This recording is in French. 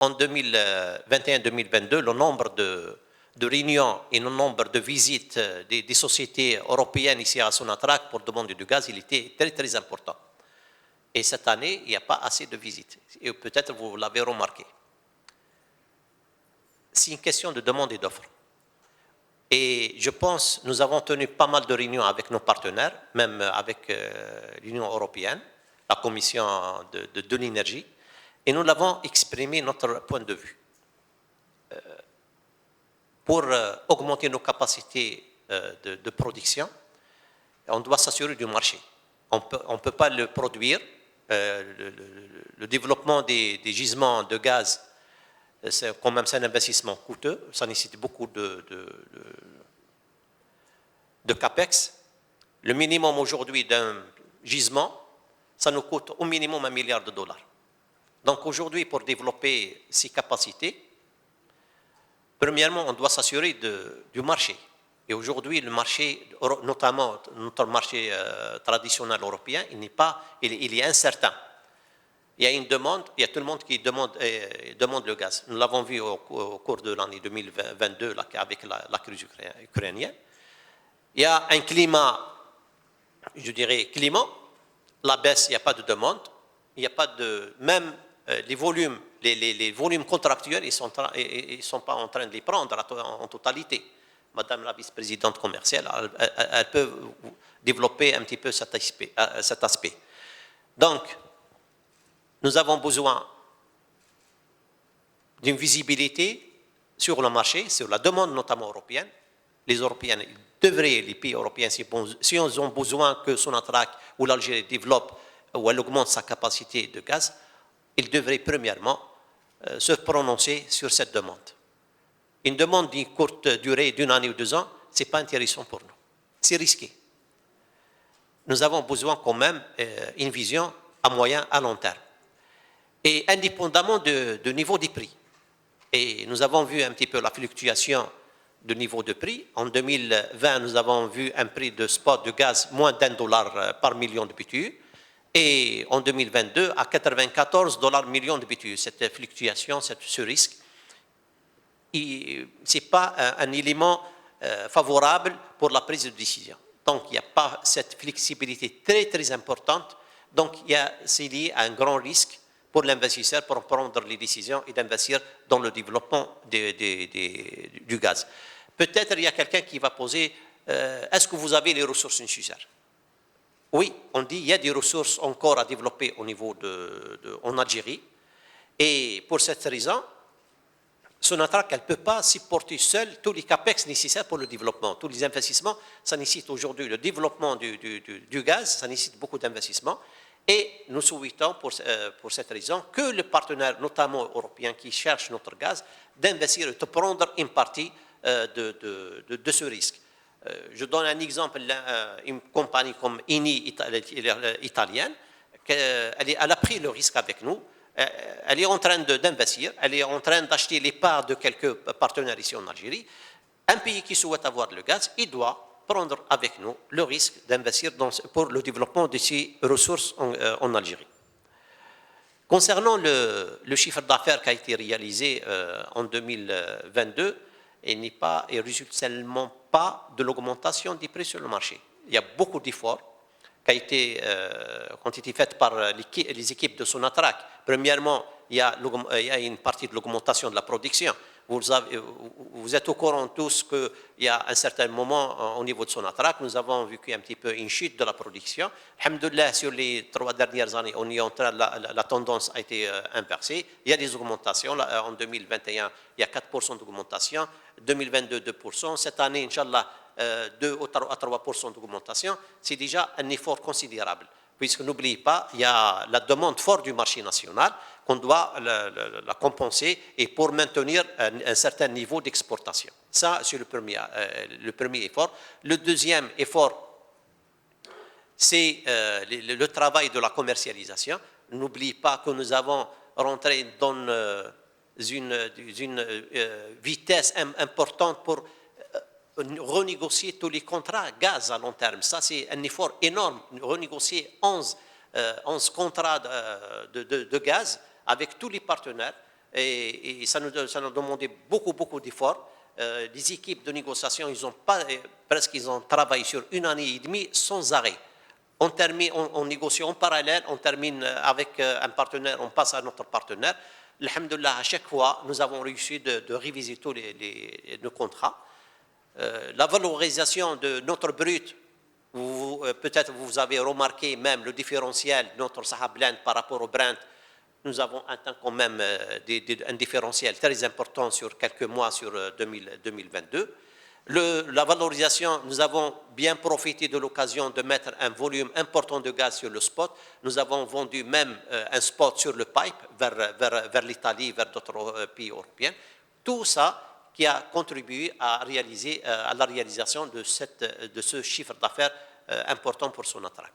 en 2021-2022, le nombre de réunions et le nombre de visites des sociétés européennes ici à Sonatrach pour demander du gaz, il était très très important. Et cette année, il n'y a pas assez de visites. Et peut-être vous l'avez remarqué. C'est une question de demande et d'offre. Et je pense, nous avons tenu pas mal de réunions avec nos partenaires, même avec l'Union européenne, la Commission de l'énergie, et nous l'avons exprimé notre point de vue. Pour augmenter nos capacités de production, on doit s'assurer du marché. On ne peut pas le produire. Le développement des gisements de gaz, c'est quand même un investissement coûteux, ça nécessite beaucoup de capex. Le minimum aujourd'hui d'un gisement, ça nous coûte au minimum $1 milliard. Donc aujourd'hui, pour développer ces capacités, premièrement, on doit s'assurer du marché. Et aujourd'hui, le marché, notamment notre marché traditionnel européen, il est incertain. Il y a une demande, il y a tout le monde qui demande le gaz. Nous l'avons vu au cours de l'année 2022 là, avec la crise ukrainienne. Il y a un climat, je dirais, clément. La baisse, il n'y a pas de demande. Il n'y a pas de... Même les volumes contractuels, ils ne sont pas en train de les prendre en totalité. Madame la vice-présidente commerciale, elle peut développer un petit peu cet aspect. Donc, nous avons besoin d'une visibilité sur le marché, sur la demande notamment européenne. Les Européens devraient, les pays européens, si ils ont besoin que Sonatrach ou l'Algérie développe ou elle augmente sa capacité de gaz, ils devraient premièrement se prononcer sur cette demande. Une demande d'une courte durée, d'une année ou 2 ans, ce n'est pas intéressant pour nous. C'est risqué. Nous avons besoin quand même d'une vision à moyen, à long terme. Et indépendamment du niveau des prix. Et nous avons vu un petit peu la fluctuation du niveau de prix. En 2020, nous avons vu un prix de spot de gaz moins $1 par million de BTU. Et en 2022, à $94 million de BTU. Cette fluctuation, ce risque, ce n'est pas un élément favorable pour la prise de décision. Donc, il n'y a pas cette flexibilité très, très importante. Donc, c'est lié à un grand risque pour l'investisseur pour prendre les décisions et d'investir dans le développement du gaz. Peut-être il y a quelqu'un qui va poser, est-ce que vous avez les ressources nécessaires? Oui, on dit qu'il y a des ressources encore à développer au niveau en Algérie. Et pour cette raison, Sonatrach, elle ne peut pas supporter seule tous les capex nécessaires pour le développement. Tous les investissements, ça nécessite aujourd'hui le développement du gaz, ça nécessite beaucoup d'investissements. Et nous souhaitons, pour cette raison, que les partenaires, notamment européens, qui cherchent notre gaz, d'investir et de prendre une partie de ce risque. Je donne un exemple, une compagnie comme Eni italienne, elle a pris le risque avec nous. Elle est en train d'investir, elle est en train d'acheter les parts de quelques partenaires ici en Algérie. Un pays qui souhaite avoir le gaz, il doit prendre avec nous le risque d'investir pour le développement de ces ressources en Algérie. Concernant le chiffre d'affaires qui a été réalisé en 2022, il ne résulte seulement pas de l'augmentation des prix sur le marché. Il y a beaucoup d'efforts qui ont été faits par les équipes de Sonatrach. Premièrement, il y a une partie de l'augmentation de la production. Vous êtes au courant tous qu'il y a un certain moment au niveau de Sonatrach, nous avons vécu un petit peu une chute de la production. Alhamdoulilah, sur les 3 dernières années, la tendance a été inversée. Il y a des augmentations. En 2021, il y a 4% d'augmentation. 2022, 2%. Cette année, Inch'Allah, 2 à 3% d'augmentation. C'est déjà un effort considérable. Puisque n'oubliez pas, il y a la demande forte du marché national qu'on doit la compenser et pour maintenir un certain niveau d'exportation. Ça, c'est le premier effort. Le deuxième effort, c'est le travail de la commercialisation. N'oubliez pas que nous avons rentré dans une vitesse importante pour renégocier tous les contrats gaz à long terme. Ça, c'est un effort énorme. Renégocier 11 contrats de gaz avec tous les partenaires. et ça nous a demandé beaucoup d'efforts. Les équipes de négociation, ils ont travaillé sur 1 an et demi sans arrêt. On négocie en parallèle, on termine avec un partenaire, on passe à notre partenaire. Alhamdoulilah, à chaque fois, nous avons réussi de réviser tous nos contrats. La valorisation de notre brut, peut-être vous avez remarqué même le différentiel de notre Sahara Blend par rapport au Brent. Nous avons atteint quand même un différentiel très important sur quelques mois sur 2022. La valorisation, nous avons bien profité de l'occasion de mettre un volume important de gaz sur le spot. Nous avons vendu même un spot sur le pipe vers l'Italie, vers d'autres pays européens. Tout ça qui a contribué à la réalisation de ce chiffre d'affaires important pour Sonatrach.